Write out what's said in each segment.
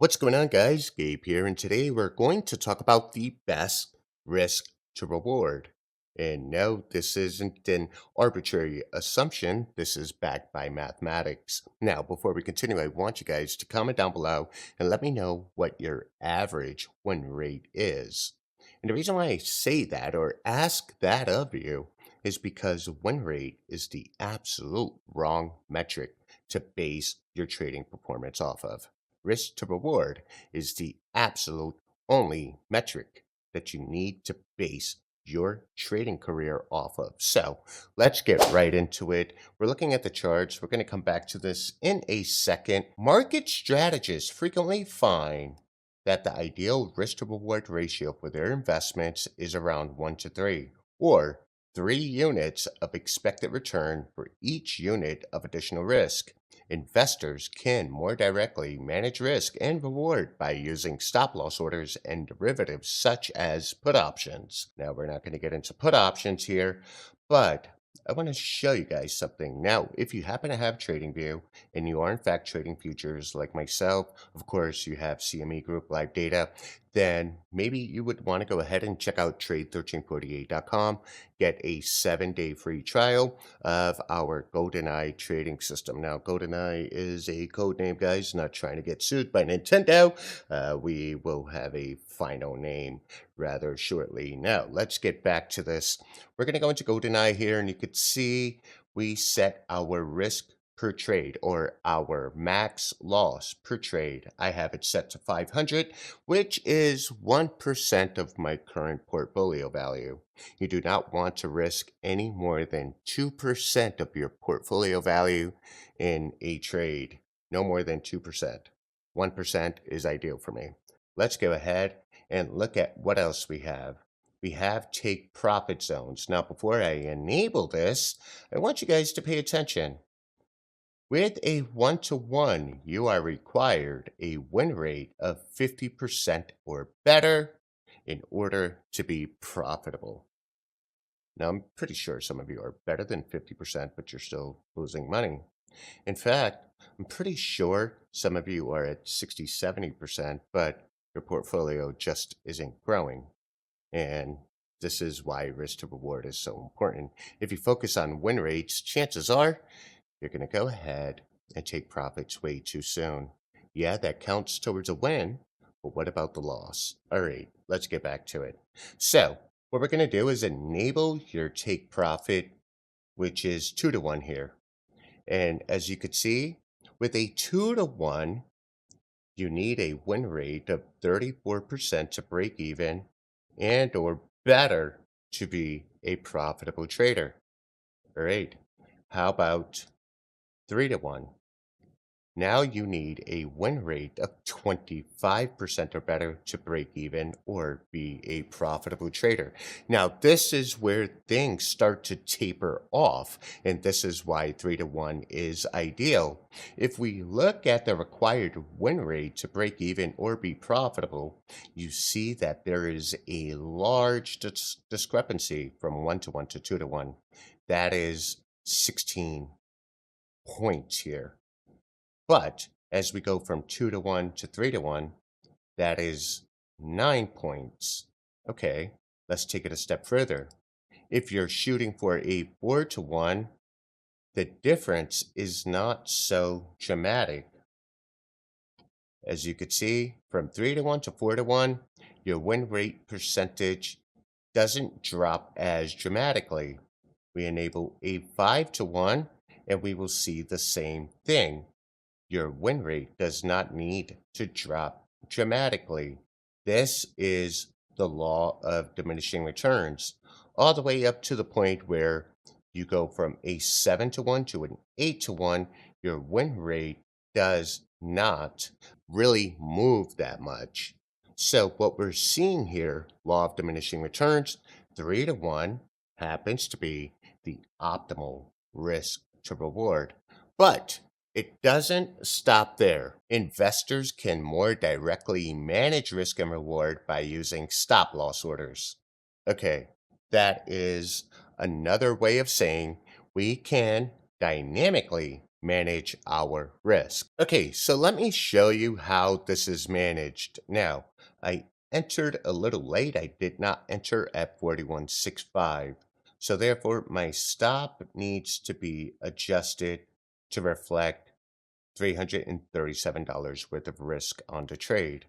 What's going on, guys? Gabe here, and today we're going to talk about the best risk to reward. And no, this isn't an arbitrary assumption. This is backed by mathematics. Now, before we continue, I want you guys to comment down below and let me know what your average win rate is. And the reason why I say that or ask that of you is because win rate is the absolute wrong metric to base your trading performance off of. Risk to reward is the absolute only metric that you need to base your trading career off of. So let's get right into it. We're looking at the charts. We're going to come back to this in a second. Market strategists frequently find that the ideal risk to reward ratio for their investments is around 1 to 3, or 3 units of expected return for each unit of additional risk. Investors can more directly manage risk and reward by using stop loss orders and derivatives such as put options. Now, we're not going to get into put options here, but I want to show you guys something. Now, if you happen to have TradingView and you are in fact trading futures like myself, of course, you have CME Group Live Data, then maybe you would want to go ahead and check out trade1348.com, get a 7-day free trial of our GoldenEy trading system. Now, GoldenEye is a code name, guys, not trying to get sued by Nintendo. We will have a final name rather shortly. Now, let's get back to this. We're going to go into GoldenEye here, and you could see we set our risk per trade, or our max loss per trade. I have it set to 500, which is 1% of my current portfolio value. You do not want to risk any more than 2% of your portfolio value in a trade. No more than 2%. 1% is ideal for me. Let's go ahead and look at what else we have. We have take profit zones. Now, before I enable this, I want you guys to pay attention. With a 1-to-1, you are required a win rate of 50% or better in order to be profitable. Now, I'm pretty sure some of you are better than 50%, but you're still losing money. In fact, I'm pretty sure some of you are at 60, 70%, but your portfolio just isn't growing. And this is why risk to reward is so important. If you focus on win rates, chances are you're going to go ahead and take profits way too soon. Yeah, that counts towards a win, but what about the loss? All right, let's get back to it. So what we're going to do is enable your take profit, which is 2-to-1 here. And as you could see, with a 2-to-1, you need a win rate of 34% to break even and or better to be a profitable trader. All right, how about 3-to-1? Now you need a win rate of 25% or better to break even or be a profitable trader. Now, this is where things start to taper off, and this is why 3-to-1 is ideal. If we look at the required win rate to break even or be profitable, you see that there is a large discrepancy from 1-to-1 to 2-to-1. That is 16 points here. But as we go from 2-to-1 to 3-to-1, that is 9 points. Okay, let's take it a step further. If you're shooting for a 4-to-1, the difference is not so dramatic. As you could see, from 3-to-1 to 4-to-1, your win rate percentage doesn't drop as dramatically. We enable a 5-to-1, and we will see the same thing. Your win rate does not need to drop dramatically. This is the law of diminishing returns, all the way up to the point where you go from a 7-to-1 to an 8-to-1. Your win rate does not really move that much. So what we're seeing here, law of diminishing returns, 3-to-1 happens to be the optimal risk to reward. But it doesn't stop there. Investors can more directly manage risk and reward by using stop loss orders. Okay, that is another way of saying we can dynamically manage our risk. Okay, so let me show you how this is managed. Now, I entered a little late. I did not enter at 41.65. So therefore, my stop needs to be adjusted to reflect $337 worth of risk on the trade.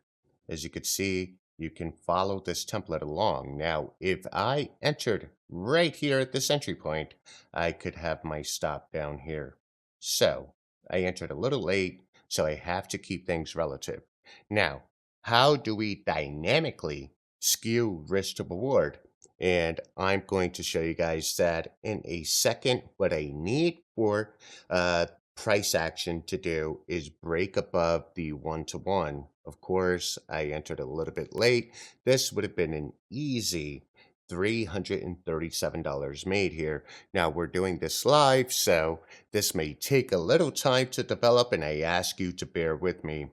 As you can see, you can follow this template along. Now, if I entered right here at this entry point, I could have my stop down here. So I entered a little late, so I have to keep things relative. Now, how do we dynamically skew risk to reward? And I'm going to show you guys that in a second. What I need for price action to do is break above the 1-to-1. Of course, I entered a little bit late. This would have been an easy $337 made here. Now we're doing this live, so this may take a little time to develop, and I ask you to bear with me.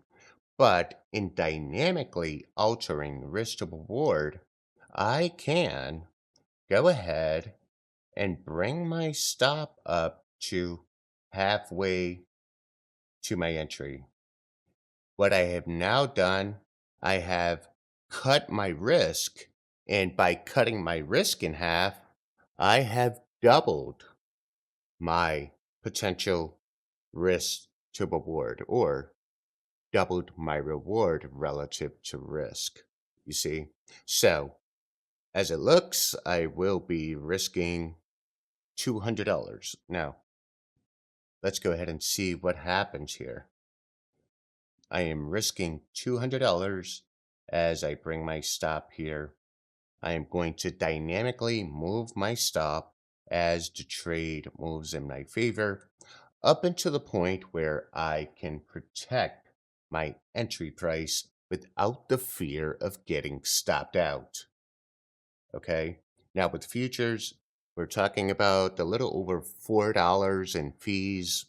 But in dynamically altering risk to reward, I can go ahead and bring my stop up to halfway to my entry. What I have now done, I have cut my risk, and by cutting my risk in half, I have doubled my potential risk to reward, or doubled my reward relative to risk. You see? So, as it looks, I will be risking $200. Now, let's go ahead and see what happens here. I am risking $200 as I bring my stop here. I am going to dynamically move my stop as the trade moves in my favor up until the point where I can protect my entry price without the fear of getting stopped out. Okay. Now with futures, we're talking about a little over $4 in fees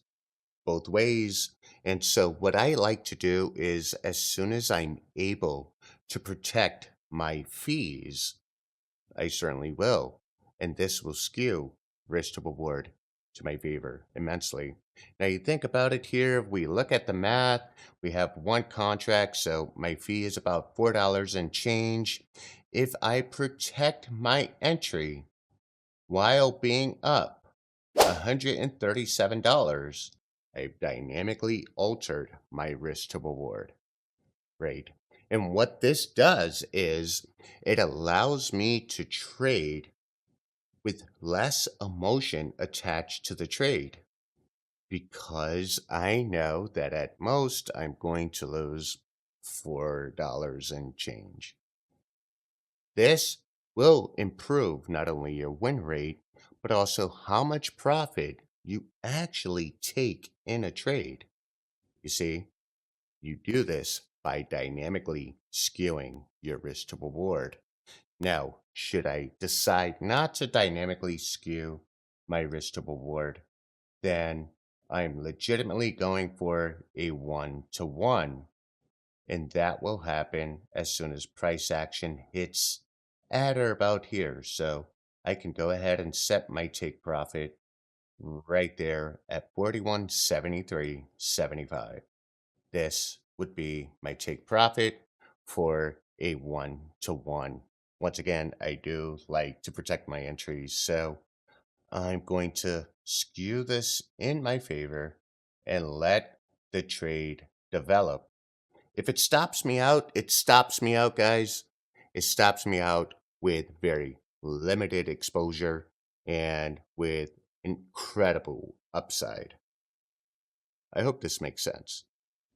both ways. And so, what I like to do is, as soon as I'm able to protect my fees, I certainly will. And this will skew risk to reward to my favor immensely. Now, you think about it here, if we look at the math, we have one contract, so my fee is about $4 and change. If I protect my entry while being up $137, I've dynamically altered my risk to reward rate. And what this does is it allows me to trade with less emotion attached to the trade, because I know that at most I'm going to lose $4 and change. This will improve not only your win rate, but also how much profit you actually take in a trade. You see, you do this by dynamically skewing your risk to reward. Now, should I decide not to dynamically skew my risk to reward, then I'm legitimately going for a 1-to-1. And that will happen as soon as price action hits at or about here. So I can go ahead and set my take profit right there at 41.7375. This would be my take profit for a 1-to-1. Once again, I do like to protect my entries, so I'm going to skew this in my favor and let the trade develop. If it stops me out, it stops me out, guys. It stops me out with very limited exposure and with incredible upside. I hope this makes sense.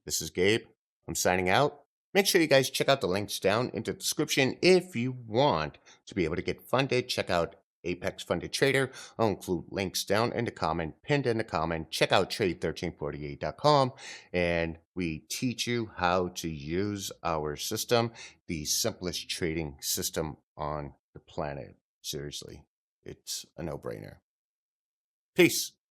This is Gabe. I'm signing out. Make sure you guys check out the links down in the description if you want to be able to get funded. Check out Apex Funded Trader. I'll include links down in the comment, pinned in the comment. Check out trade1348.com, and we teach you how to use our system, the simplest trading system on the planet. Seriously, it's a no-brainer. Peace.